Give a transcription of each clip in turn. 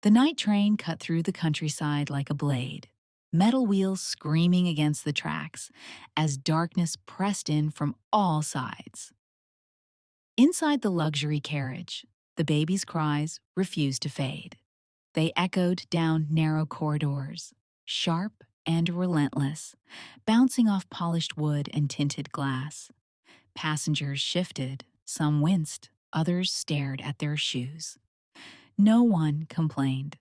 The night train cut through the countryside like a blade, metal wheels screaming against the tracks as darkness pressed in from all sides. Inside the luxury carriage, the baby's cries refused to fade. They echoed down narrow corridors, sharp and relentless, bouncing off polished wood and tinted glass. Passengers shifted, some winced, others stared at their shoes. No one complained,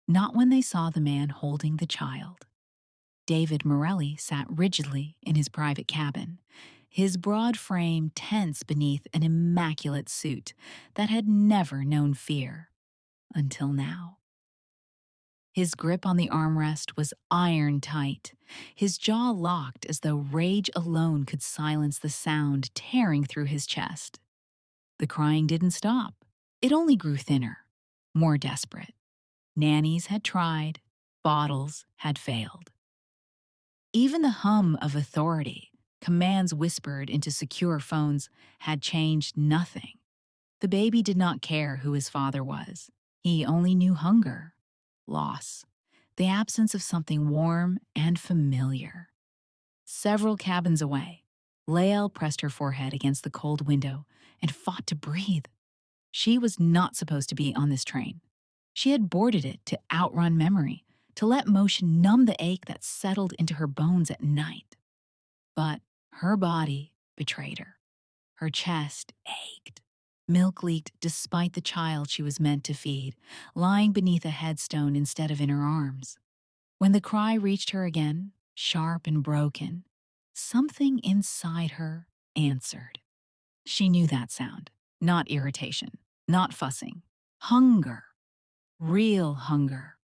not when they saw the man holding the child. David Morelli sat rigidly in his private cabin, his broad frame tense beneath an immaculate suit that had never known fear until now. His grip on the armrest was iron tight, his jaw locked as though rage alone could silence the sound tearing through his chest. The crying didn't stop. It only grew thinner, more desperate. Nannies had tried, bottles had failed. Even the hum of authority, commands whispered into secure phones, had changed nothing. The baby did not care who his father was. He only knew hunger, loss, the absence of something warm and familiar. Several cabins away, Lael pressed her forehead against the cold window and fought to breathe. She was not supposed to be on this train. She had boarded it to outrun memory, to let motion numb the ache that settled into her bones at night. But her body betrayed her. Her chest ached. Milk leaked despite the child she was meant to feed, lying beneath a headstone instead of in her arms. When the cry reached her again, sharp and broken, something inside her answered. She knew that sound, not irritation, not fussing. Hunger. Real hunger.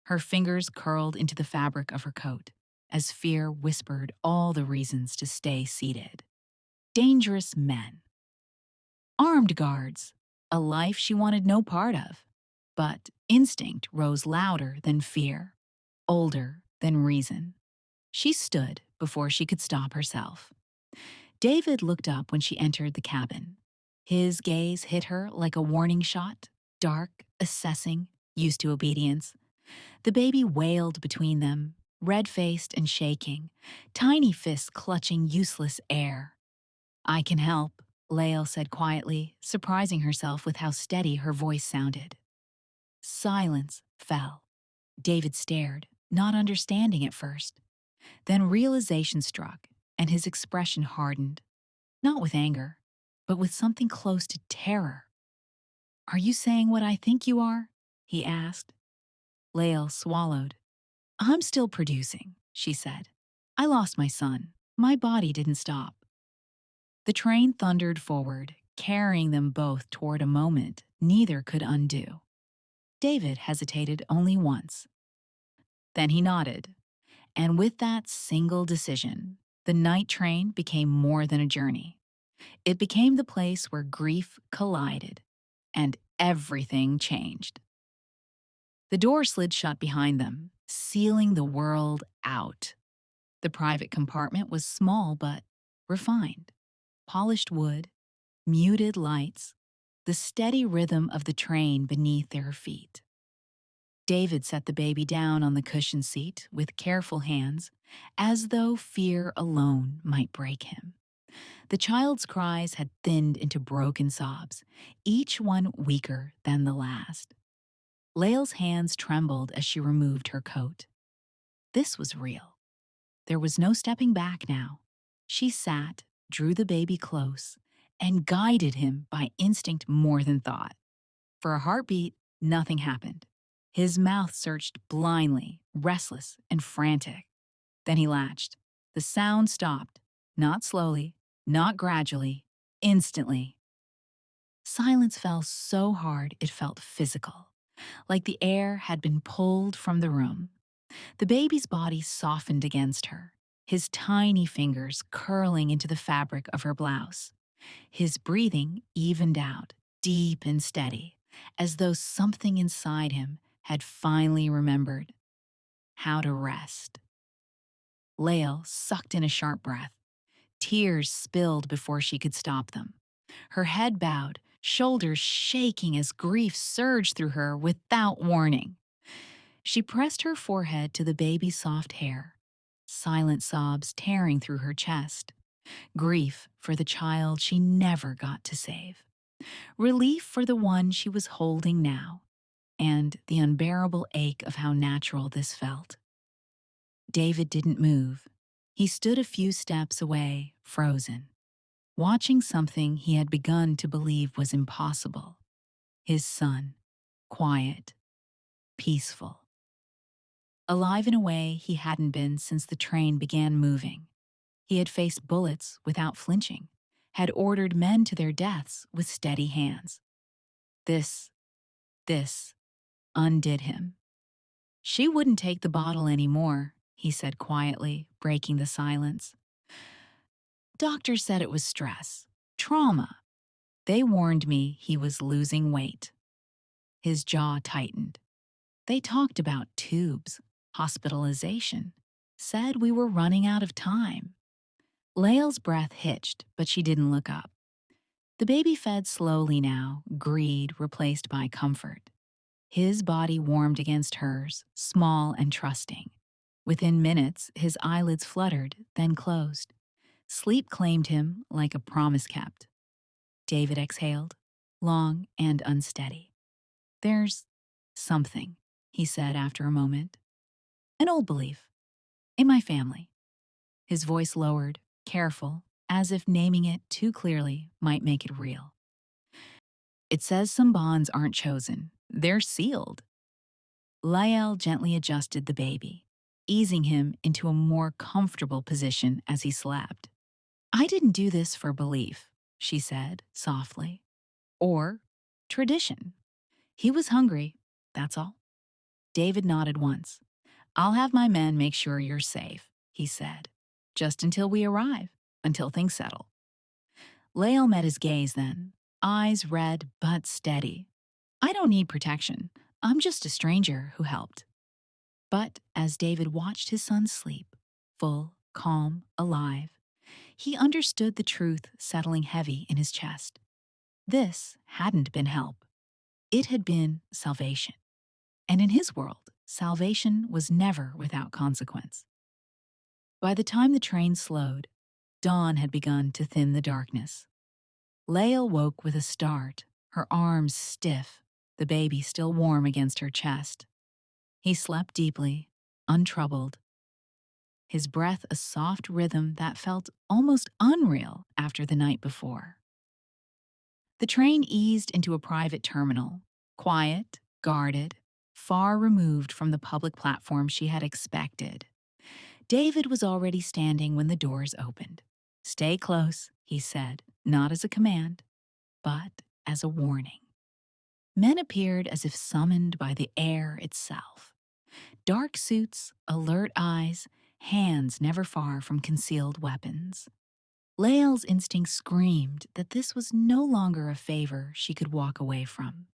Her fingers curled into the fabric of her coat as fear whispered all the reasons to stay seated. Dangerous men. Armed guards. A life she wanted no part of. But instinct rose louder than fear, older than reason. She stood before she could stop herself. David looked up when she entered the cabin. His gaze hit her like a warning shot, dark, assessing, used to obedience. The baby wailed between them, red-faced and shaking, tiny fists clutching useless air. "I can help," Lael said quietly, surprising herself with how steady her voice sounded. Silence fell. David stared, not understanding at first. Then realization struck, and his expression hardened, not with anger, but with something close to terror. "Are you saying what I think you are?" he asked. Lael swallowed. "I'm still producing," she said. "I lost my son. My body didn't stop." The train thundered forward, carrying them both toward a moment neither could undo. David hesitated only once. Then he nodded, and with that single decision, the night train became more than a journey. It became the place where grief collided, and everything changed. The door slid shut behind them, sealing the world out. The private compartment was small but refined. Polished wood, muted lights, the steady rhythm of the train beneath their feet. David set the baby down on the cushioned seat with careful hands, as though fear alone might break him. The child's cries had thinned into broken sobs, each one weaker than the last. Lael's hands trembled as she removed her coat. This was real. There was no stepping back now. She sat, drew the baby close, and guided him by instinct more than thought. For a heartbeat, nothing happened. His mouth searched blindly, restless and frantic. Then he latched. The sound stopped, not slowly, not gradually, instantly. Silence fell so hard it felt physical, like the air had been pulled from the room. The baby's body softened against her, his tiny fingers curling into the fabric of her blouse. His breathing evened out, deep and steady, as though something inside him had finally remembered how to rest. Lael sucked in a sharp breath. Tears spilled before she could stop them. Her head bowed, shoulders shaking as grief surged through her without warning. She pressed her forehead to the baby's soft hair, silent sobs tearing through her chest, grief for the child she never got to save, relief for the one she was holding now, and the unbearable ache of how natural this felt. David didn't move. He stood a few steps away, frozen, watching something he had begun to believe was impossible. His son, quiet, peaceful, alive in a way he hadn't been since the train began moving. He had faced bullets without flinching, had ordered men to their deaths with steady hands. This undid him. She wouldn't take the bottle anymore, he said quietly, breaking the silence. Doctor said it was stress, trauma. They warned me he was losing weight. His jaw tightened. They talked about tubes, hospitalization, said we were running out of time. Lael's breath hitched, but she didn't look up. The baby fed slowly now, greed replaced by comfort. His body warmed against hers, small and trusting. Within minutes, his eyelids fluttered, then closed. Sleep claimed him like a promise kept. David exhaled, long and unsteady. There's something, he said after a moment. An old belief. In my family. His voice lowered, careful, as if naming it too clearly might make it real. It says some bonds aren't chosen. They're sealed. Lael gently adjusted the baby, easing him into a more comfortable position as he slept. I didn't do this for belief, she said softly, or tradition. He was hungry, that's all. David nodded once. I'll have my men make sure you're safe, he said, just until we arrive, until things settle. Lael met his gaze then, eyes red but steady. I don't need protection. I'm just a stranger who helped. But as David watched his son sleep, full, calm, alive, he understood the truth settling heavy in his chest. This hadn't been help. It had been salvation. And in his world, salvation was never without consequence. By the time the train slowed, dawn had begun to thin the darkness. Lael woke with a start, her arms stiff, the baby still warm against her chest. He slept deeply, untroubled, his breath a soft rhythm that felt almost unreal after the night before. The train eased into a private terminal, quiet, guarded, far removed from the public platform she had expected. David was already standing when the doors opened. Stay close, he said, not as a command, but as a warning. Men appeared as if summoned by the air itself. Dark suits, alert eyes, hands never far from concealed weapons. Lael's instinct screamed that this was no longer a favor she could walk away from.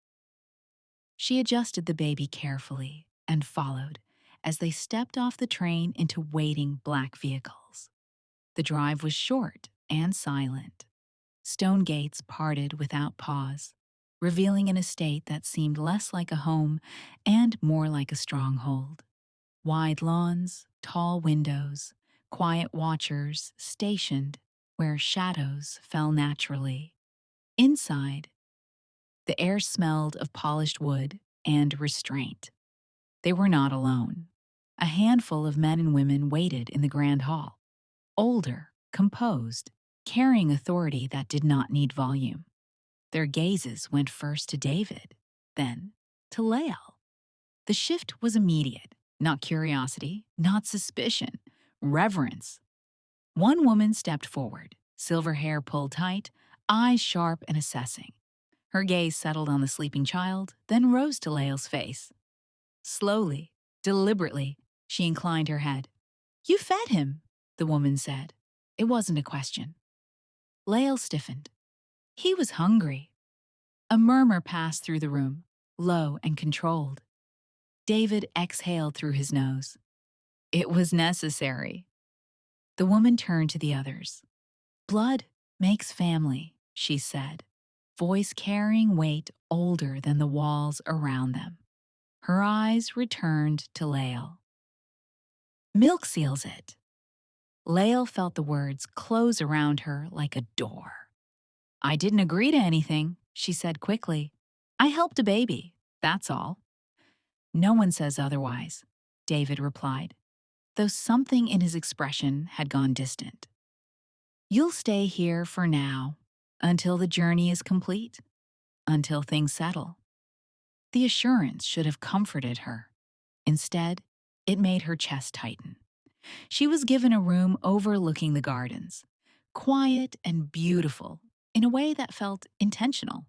She adjusted the baby carefully and followed as they stepped off the train into waiting black vehicles. The drive was short and silent. Stone gates parted without pause, revealing an estate that seemed less like a home and more like a stronghold. Wide lawns, tall windows, quiet watchers stationed where shadows fell naturally. Inside, the air smelled of polished wood and restraint. They were not alone. A handful of men and women waited in the grand hall, older, composed, carrying authority that did not need volume. Their gazes went first to David, then to Lael. The shift was immediate, not curiosity, not suspicion, reverence. One woman stepped forward, silver hair pulled tight, eyes sharp and assessing. Her gaze settled on the sleeping child, then rose to Lael's face. Slowly, deliberately, she inclined her head. You fed him, the woman said. It wasn't a question. Lael stiffened. He was hungry. A murmur passed through the room, low and controlled. David exhaled through his nose. It was necessary. The woman turned to the others. Blood makes family, she said. voice carrying weight older than the walls around them. Her eyes returned to Lael. Milk seals it. Lael felt the words close around her like a door. I didn't agree to anything, she said quickly. I helped a baby, that's all. No one says otherwise, David replied, though something in his expression had gone distant. You'll stay here for now, until the journey is complete, until things settle. The assurance should have comforted her. Instead, it made her chest tighten. She was given a room overlooking the gardens, quiet and beautiful in a way that felt intentional,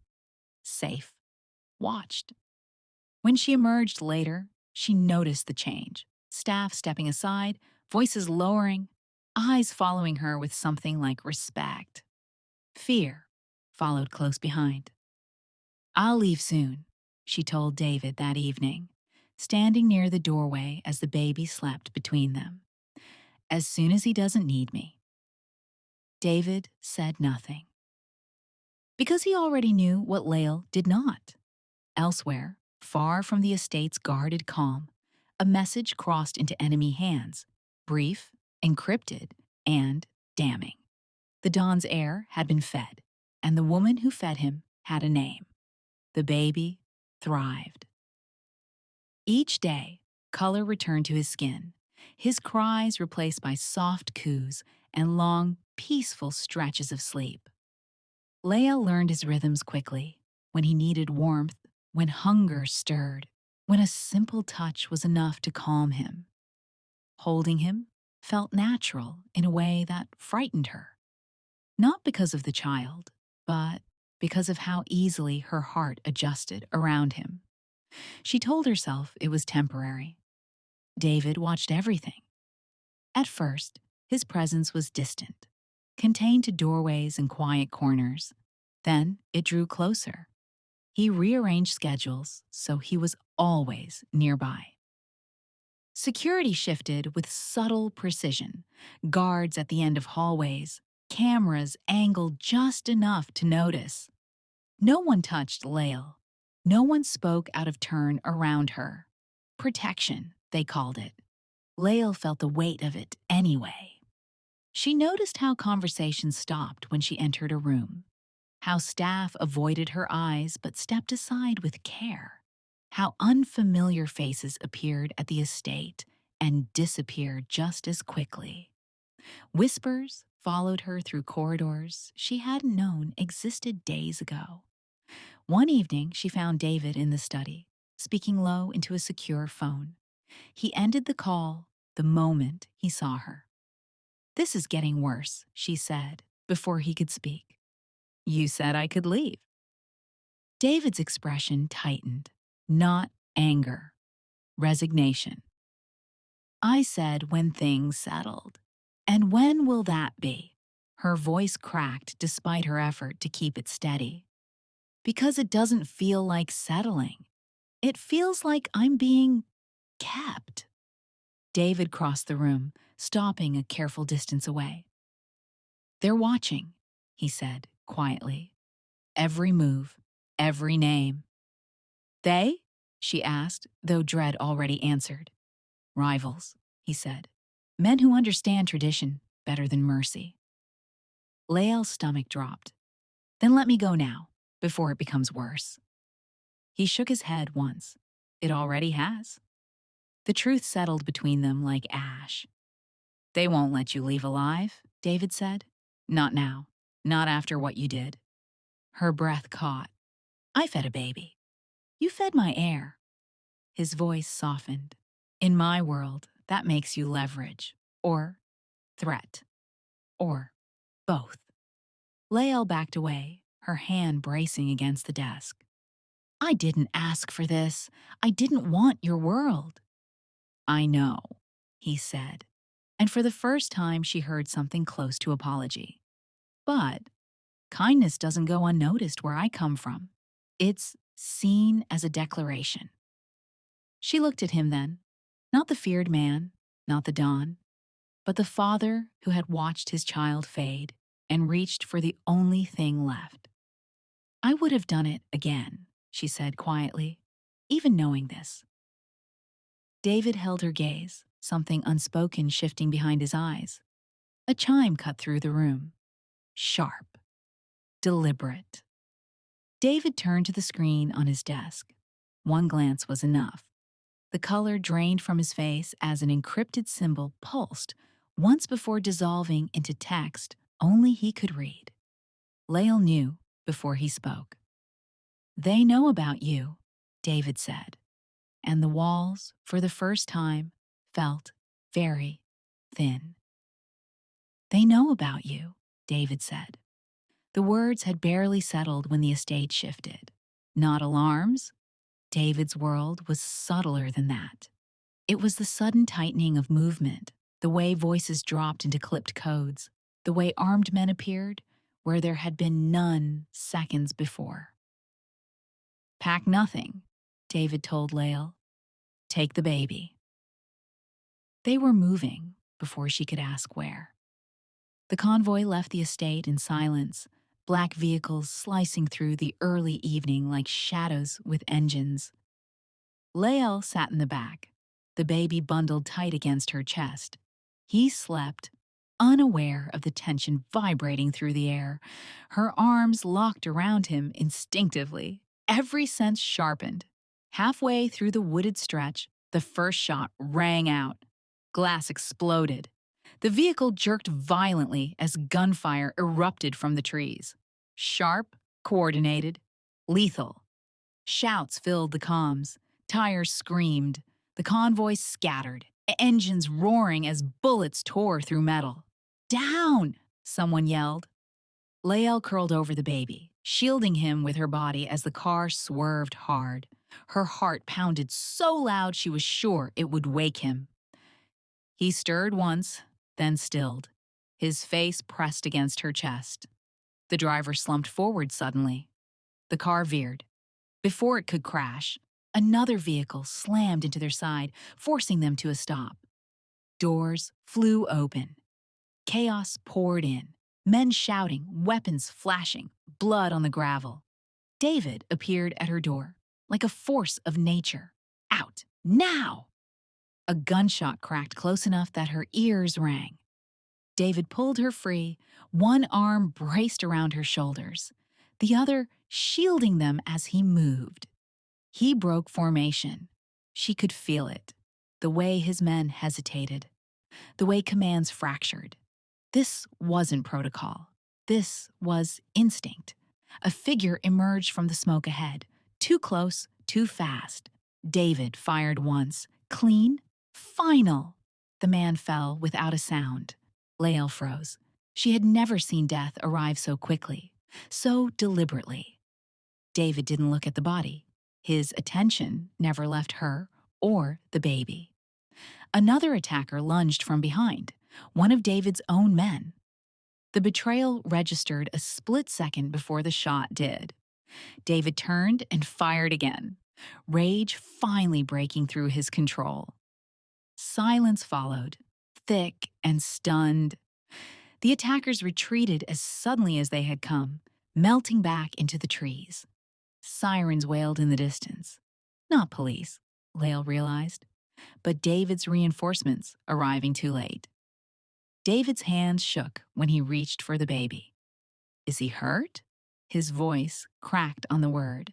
safe, watched. When she emerged later, she noticed the change. Staff stepping aside, voices lowering, eyes following her with something like respect. Fear followed close behind. I'll leave soon, she told David that evening, standing near the doorway as the baby slept between them. As soon as he doesn't need me. David said nothing. Because he already knew what Lael did not. Elsewhere, far from the estate's guarded calm, a message crossed into enemy hands, brief, encrypted, and damning. The Don's heir had been fed, and the woman who fed him had a name. The baby thrived. Each day, color returned to his skin, his cries replaced by soft coos and long, peaceful stretches of sleep. Lael learned his rhythms quickly, when he needed warmth, when hunger stirred, when a simple touch was enough to calm him. Holding him felt natural in a way that frightened her. Not because of the child, but because of how easily her heart adjusted around him. She told herself it was temporary. David watched everything. At first, his presence was distant, contained to doorways and quiet corners. Then it drew closer. He rearranged schedules so he was always nearby. Security shifted with subtle precision, guards at the end of hallways, cameras angled just enough to notice. No one touched Lael. No one spoke out of turn around her. Protection, they called it. Lael felt the weight of it anyway. She noticed how conversations stopped when she entered a room, how staff avoided her eyes but stepped aside with care, how unfamiliar faces appeared at the estate and disappeared just as quickly. Whispers followed her through corridors she hadn't known existed days ago. One evening, she found David in the study, speaking low into a secure phone. He ended the call the moment he saw her. This is getting worse, she said, before he could speak. You said I could leave. David's expression tightened, not anger, resignation. I said when things settled. And when will that be? Her voice cracked despite her effort to keep it steady. Because it doesn't feel like settling. It feels like I'm being kept. David crossed the room, stopping a careful distance away. They're watching, he said quietly. Every move, every name. They? She asked, though dread already answered. Rivals, he said. Men who understand tradition better than mercy. Lael's stomach dropped. Then let me go now, before it becomes worse. He shook his head once. It already has. The truth settled between them like ash. They won't let you leave alive, David said. Not now. Not after what you did. Her breath caught. I fed a baby. You fed my heir. His voice softened. In my world, that makes you leverage. Or threat. Or both. Lael backed away, her hand bracing against the desk. I didn't ask for this. I didn't want your world. I know, he said. And for the first time, she heard something close to apology. But kindness doesn't go unnoticed where I come from. It's seen as a declaration. She looked at him then, not the feared man, not the Don, but the father who had watched his child fade and reached for the only thing left. I would have done it again, she said quietly, even knowing this. David held her gaze, something unspoken shifting behind his eyes. A chime cut through the room. Sharp. Deliberate. David turned to the screen on his desk. One glance was enough. The color drained from his face as an encrypted symbol pulsed, once before dissolving into text only he could read. Lael knew before he spoke. They know about you, David said, and the walls, for the first time, felt very thin. They know about you, David said. The words had barely settled when the estate shifted. Not alarms. David's world was subtler than that. It was the sudden tightening of movement, the way voices dropped into clipped codes, the way armed men appeared where there had been none seconds before. Pack nothing, David told Lael. Take the baby. They were moving before she could ask where. The convoy left the estate in silence, black vehicles slicing through the early evening like shadows with engines. Lael sat in the back, the baby bundled tight against her chest. He slept, unaware of the tension vibrating through the air, her arms locked around him instinctively, every sense sharpened. Halfway through the wooded stretch, the first shot rang out. Glass exploded. The vehicle jerked violently as gunfire erupted from the trees. Sharp, coordinated, lethal. Shouts filled the comms. Tires screamed. The convoy scattered, engines roaring as bullets tore through metal. Down! Someone yelled. Lael curled over the baby, shielding him with her body as the car swerved hard. Her heart pounded so loud she was sure it would wake him. He stirred once, then stilled, his face pressed against her chest. The driver slumped forward suddenly. The car veered. Before it could crash, another vehicle slammed into their side, forcing them to a stop. Doors flew open. Chaos poured in, men shouting, weapons flashing, blood on the gravel. David appeared at her door, like a force of nature. Out, now! A gunshot cracked close enough that her ears rang. David pulled her free, one arm braced around her shoulders, the other shielding them as he moved. He broke formation. She could feel it, the way his men hesitated, the way commands fractured. This wasn't protocol. This was instinct. A figure emerged from the smoke ahead, too close, too fast. David fired once, clean, final. The man fell without a sound. Lael froze. She had never seen death arrive so quickly, so deliberately. David didn't look at the body. His attention never left her or the baby. Another attacker lunged from behind, one of David's own men. The betrayal registered a split second before the shot did. David turned and fired again, rage finally breaking through his control. Silence followed, thick and stunned. The attackers retreated as suddenly as they had come, melting back into the trees. Sirens wailed in the distance. Not police, Lael realized, but David's reinforcements arriving too late. David's hands shook when he reached for the baby. Is he hurt? His voice cracked on the word.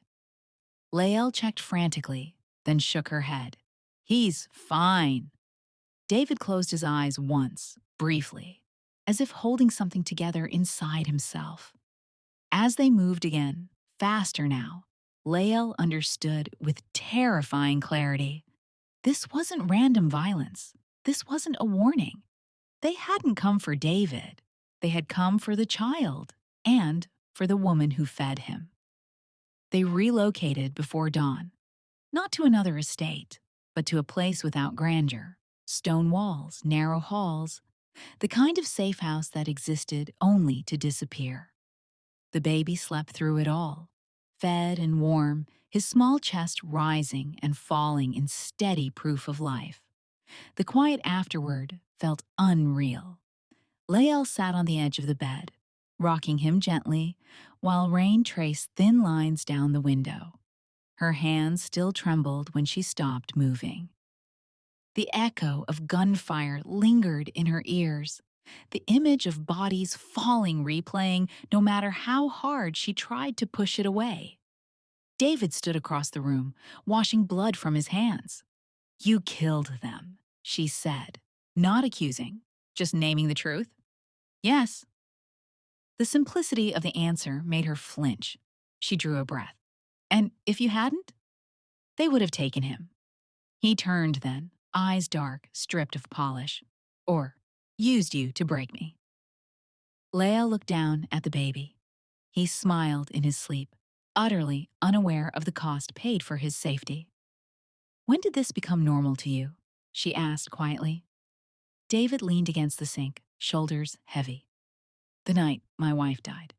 Lael checked frantically, then shook her head. He's fine. David closed his eyes once, briefly, as if holding something together inside himself. As they moved again, faster now, Lael understood with terrifying clarity. This wasn't random violence. This wasn't a warning. They hadn't come for David. They had come for the child and for the woman who fed him. They relocated before dawn, not to another estate, but to a place without grandeur, stone walls, narrow halls, the kind of safe house that existed only to disappear. The baby slept through it all, fed and warm, his small chest rising and falling in steady proof of life. The quiet afterward felt unreal. Lael sat on the edge of the bed, rocking him gently, while rain traced thin lines down the window. Her hands still trembled when she stopped moving. The echo of gunfire lingered in her ears, the image of bodies falling replaying no matter how hard she tried to push it away. David stood across the room, washing blood from his hands. "You killed them," she said, not accusing, just naming the truth. "Yes." The simplicity of the answer made her flinch. She drew a breath. "And if you hadn't, they would have taken him." He turned then, eyes dark, stripped of polish. "Or used you to break me." Lael looked down at the baby. He smiled in his sleep, utterly unaware of the cost paid for his safety. "When did this become normal to you?" she asked quietly. David leaned against the sink, shoulders heavy. "The night my wife died."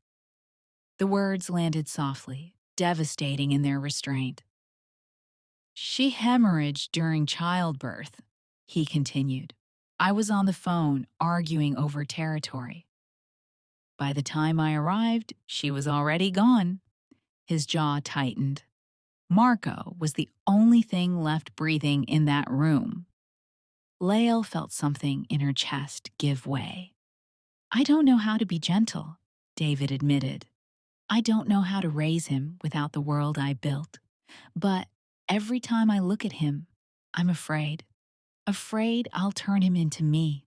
The words landed softly, devastating in their restraint. "She hemorrhaged during childbirth," he continued. "I was on the phone arguing over territory. By the time I arrived, she was already gone." His jaw tightened. Marco was the only thing left breathing in that room. Lael felt something in her chest give way. "I don't know how to be gentle," David admitted. "I don't know how to raise him without the world I built. But every time I look at him, I'm afraid. Afraid I'll turn him into me,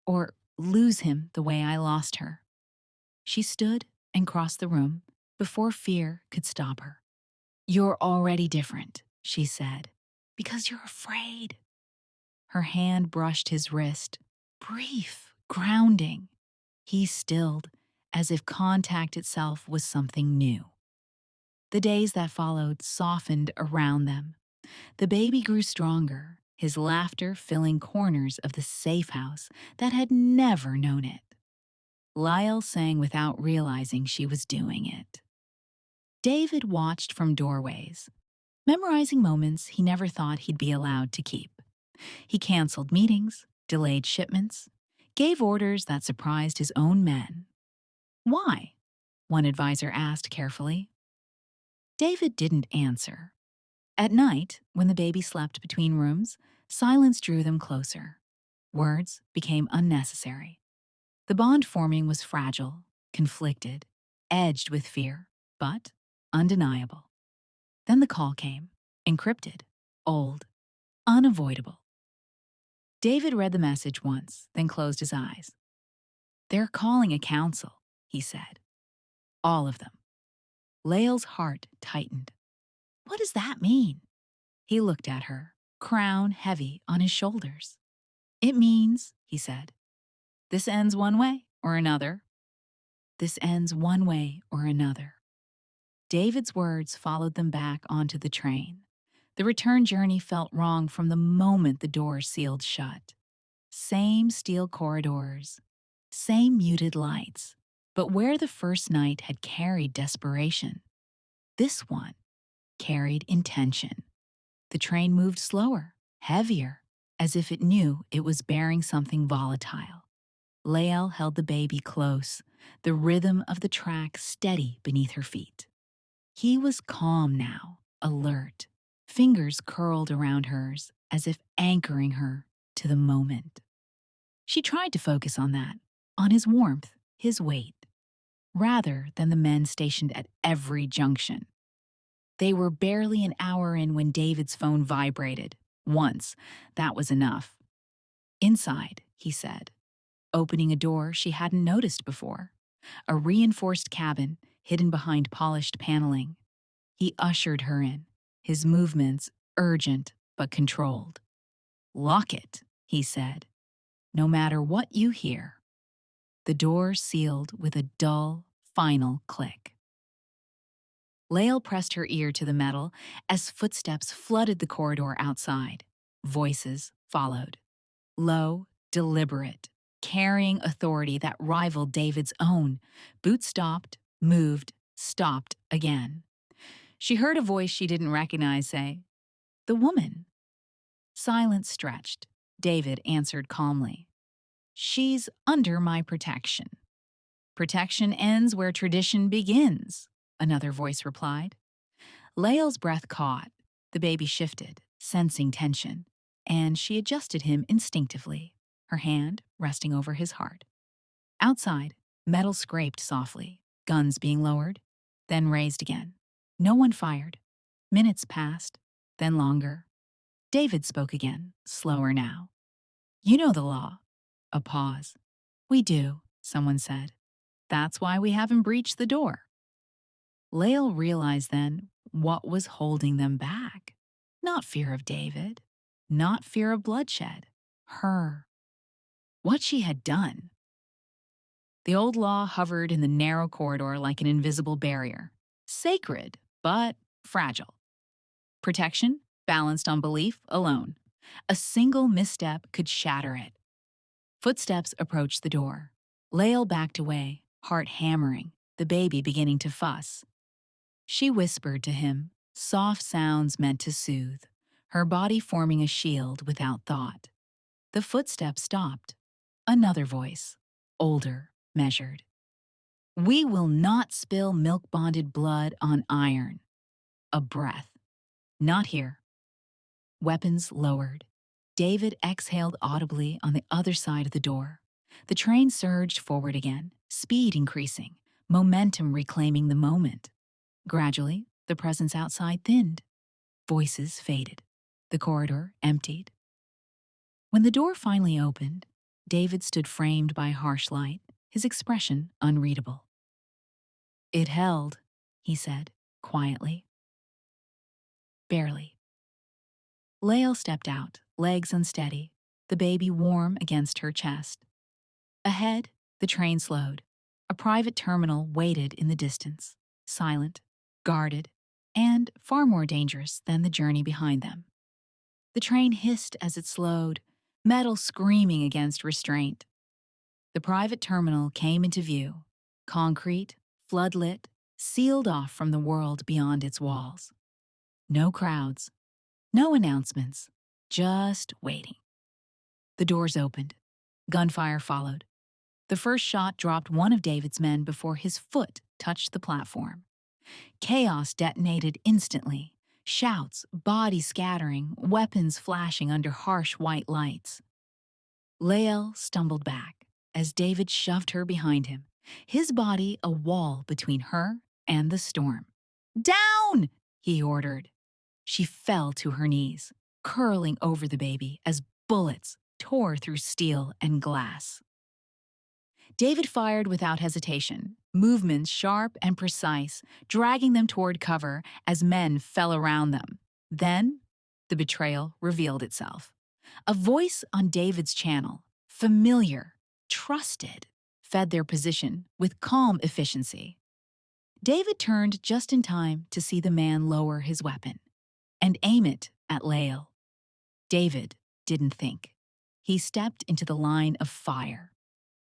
or lose him the way I lost her." She stood and crossed the room before fear could stop her. "You're already different," she said, "because you're afraid." Her hand brushed his wrist, brief, grounding. He stilled, as if contact itself was something new. The days that followed softened around them. The baby grew stronger, his laughter filling corners of the safe house that had never known it. Lael sang without realizing she was doing it. David watched from doorways, memorizing moments he never thought he'd be allowed to keep. He canceled meetings, delayed shipments, gave orders that surprised his own men. "Why?" one advisor asked carefully. David didn't answer. At night, when the baby slept between rooms, silence drew them closer. Words became unnecessary. The bond forming was fragile, conflicted, edged with fear, but undeniable. Then the call came, encrypted, old, unavoidable. David read the message once, then closed his eyes. "They're calling a council," he said. "All of them." Lael's heart tightened. "What does that mean?" He looked at her, crown heavy on his shoulders. "It means," he said, "this ends one way or another. This ends one way or another." David's words followed them back onto the train. The return journey felt wrong from the moment the doors sealed shut. Same steel corridors, same muted lights, but where the first night had carried desperation, this one carried intention. The train moved slower, heavier, as if it knew it was bearing something volatile. Lael held the baby close, the rhythm of the track steady beneath her feet. He was calm now, alert, fingers curled around hers as if anchoring her to the moment. She tried to focus on that, on his warmth, his weight, rather than the men stationed at every junction. They were barely an hour in when David's phone vibrated. Once, that was enough. "Inside," he said, opening a door she hadn't noticed before. A reinforced cabin hidden behind polished paneling. He ushered her in, his movements urgent but controlled. "Lock it," he said, "no matter what you hear." The door sealed with a dull, final click. Lael pressed her ear to the metal as footsteps flooded the corridor outside. Voices followed. Low, deliberate, carrying authority that rivaled David's own. Boots stopped, moved, stopped again. She heard a voice she didn't recognize say, "The woman." Silence stretched. David answered calmly, "She's under my protection." Protection ends where tradition begins, another voice replied. Lael's breath caught. The baby shifted, sensing tension, and she adjusted him instinctively, her hand resting over his heart. Outside, metal scraped softly, guns being lowered, then raised again. No one fired. Minutes passed, then longer. David spoke again, slower now. You know the law. A pause. We do, someone said. That's why we haven't breached the door. Lael realized then what was holding them back. Not fear of David, not fear of bloodshed. Her. What she had done. The old law hovered in the narrow corridor like an invisible barrier. Sacred, but fragile. Protection, balanced on belief alone. A single misstep could shatter it. Footsteps approached the door. Lael backed away, heart hammering, the baby beginning to fuss. She whispered to him, soft sounds meant to soothe, her body forming a shield without thought. The footsteps stopped. Another voice, older, measured. We will not spill milk-bonded blood on iron. A breath. Not here. Weapons lowered. David exhaled audibly on the other side of the door. The train surged forward again, speed increasing, momentum reclaiming the moment. Gradually, the presence outside thinned. Voices faded. The corridor emptied. When the door finally opened, David stood framed by harsh light, his expression unreadable. It held, he said, quietly. Barely. Lael stepped out, legs unsteady, the baby warm against her chest. Ahead, the train slowed. A private terminal waited in the distance, silent, guarded, and far more dangerous than the journey behind them. The train hissed as it slowed, metal screaming against restraint. The private terminal came into view, concrete, floodlit, sealed off from the world beyond its walls. No crowds, no announcements, just waiting. The doors opened. Gunfire followed. The first shot dropped one of David's men before his foot touched the platform. Chaos detonated instantly. Shouts, bodies scattering, weapons flashing under harsh white lights. Lael stumbled back as David shoved her behind him, his body a wall between her and the storm. Down! He ordered. She fell to her knees, curling over the baby as bullets tore through steel and glass. David fired without hesitation, movements sharp and precise, dragging them toward cover as men fell around them. Then, the betrayal revealed itself. A voice on David's channel, familiar, trusted, fed their position with calm efficiency. David turned just in time to see the man lower his weapon and aim it at Lael. David didn't think. He stepped into the line of fire.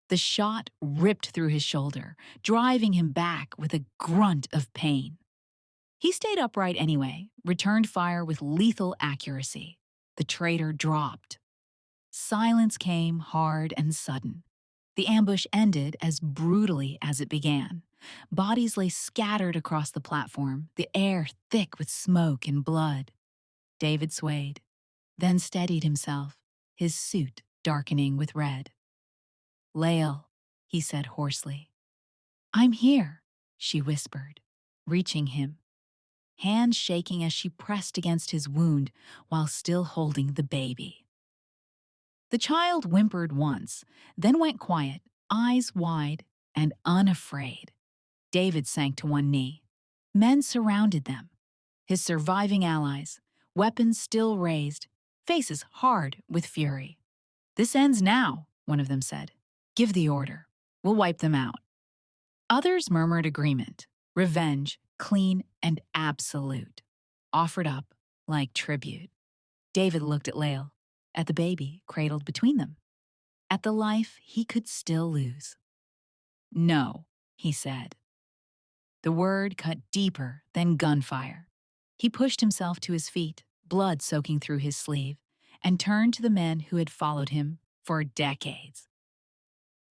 The shot ripped through his shoulder, driving him back with a grunt of pain. He stayed upright anyway, returned fire with lethal accuracy. The traitor dropped. Silence came hard and sudden. The ambush ended as brutally as it began. Bodies lay scattered across the platform, the air thick with smoke and blood. David swayed, then steadied himself, his suit darkening with red. Lael, he said hoarsely. I'm here, she whispered, reaching him, hands shaking as she pressed against his wound while still holding the baby. The child whimpered once, then went quiet, eyes wide and unafraid. David sank to one knee. Men surrounded them, his surviving allies, weapons still raised, faces hard with fury. This ends now, one of them said. Give the order. We'll wipe them out. Others murmured agreement, revenge, clean and absolute, offered up like tribute. David looked at Lael, at the baby cradled between them, at the life he could still lose. No, he said. The word cut deeper than gunfire. He pushed himself to his feet, blood soaking through his sleeve, and turned to the men who had followed him for decades.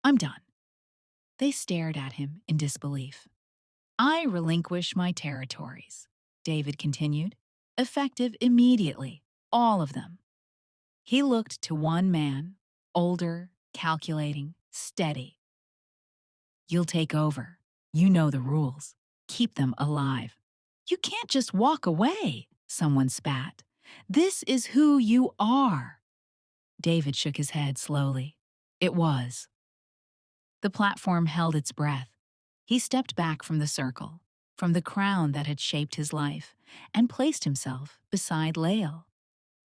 I'm done. They stared at him in disbelief. I relinquish my territories, David continued, effective immediately, all of them. He looked to one man, older, calculating, steady. You'll take over. You know the rules. Keep them alive. You can't just walk away, someone spat. This is who you are. David shook his head slowly. It was. The platform held its breath. He stepped back from the circle, from the crown that had shaped his life, and placed himself beside Lael.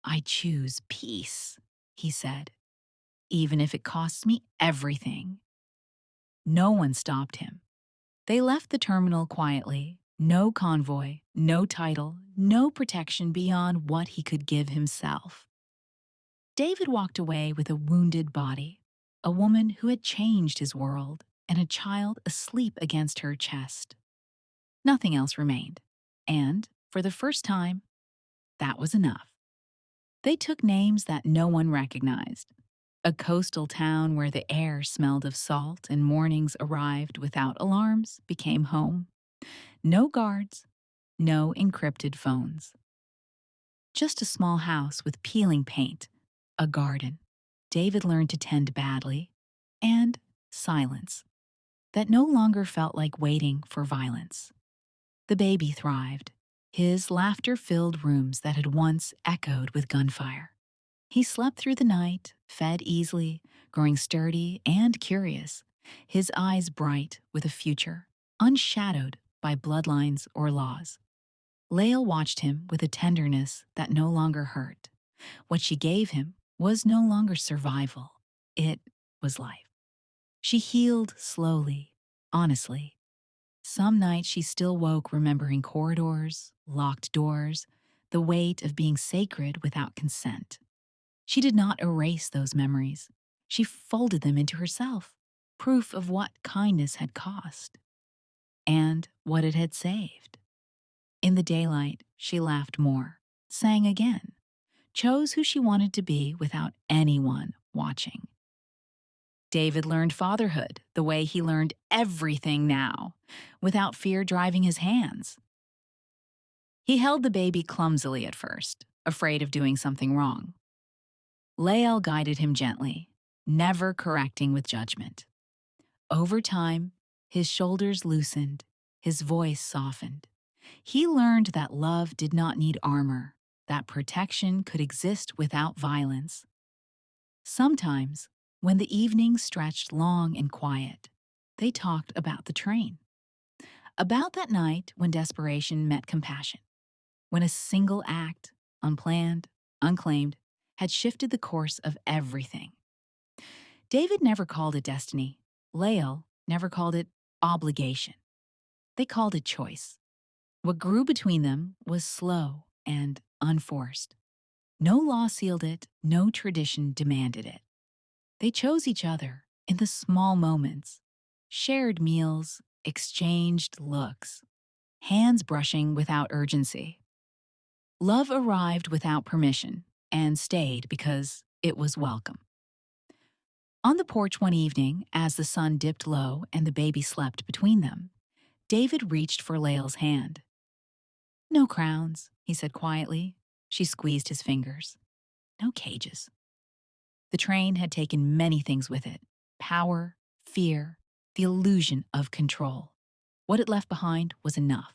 I choose peace, he said, even if it costs me everything. No one stopped him. They left the terminal quietly, no convoy, no title, no protection beyond what he could give himself. David walked away with a wounded body, a woman who had changed his world, and a child asleep against her chest. Nothing else remained, and, for the first time, that was enough. They took names that no one recognized. A coastal town where the air smelled of salt and mornings arrived without alarms became home. No guards, no encrypted phones. Just a small house with peeling paint, a garden. David learned to tend badly, and silence that no longer felt like waiting for violence. The baby thrived. His laughter filled rooms that had once echoed with gunfire. He slept through the night, fed easily, growing sturdy and curious, his eyes bright with a future, unshadowed by bloodlines or laws. Lael watched him with a tenderness that no longer hurt. What she gave him was no longer survival. It was life. She healed slowly, honestly. Some nights she still woke remembering corridors, locked doors, the weight of being sacred without consent. She did not erase those memories. She folded them into herself, proof of what kindness had cost and what it had saved. In the daylight, she laughed more, sang again, chose who she wanted to be without anyone watching. David learned fatherhood the way he learned everything now, without fear driving his hands. He held the baby clumsily at first, afraid of doing something wrong. Lael guided him gently, never correcting with judgment. Over time, his shoulders loosened, his voice softened. He learned that love did not need armor, that protection could exist without violence. Sometimes, when the evening stretched long and quiet, they talked about the train. About that night when desperation met compassion, when a single act, unplanned, unclaimed, had shifted the course of everything. David never called it destiny. Lael never called it obligation. They called it choice. What grew between them was slow and unforced. No law sealed it, no tradition demanded it. They chose each other in the small moments, shared meals, exchanged looks, hands brushing without urgency. Love arrived without permission and stayed because it was welcome. On the porch one evening, as the sun dipped low and the baby slept between them, David reached for Lael's hand. No crowns, he said quietly. She squeezed his fingers. No cages. The train had taken many things with it: power, fear, the illusion of control. What it left behind was enough.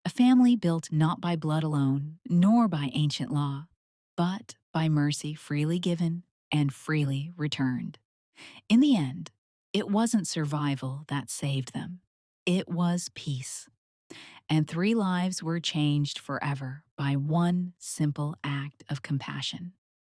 A family built not by blood alone, nor by ancient law, but by mercy freely given and freely returned. In the end, it wasn't survival that saved them. It was peace. And 3 lives were changed forever by one simple act of compassion.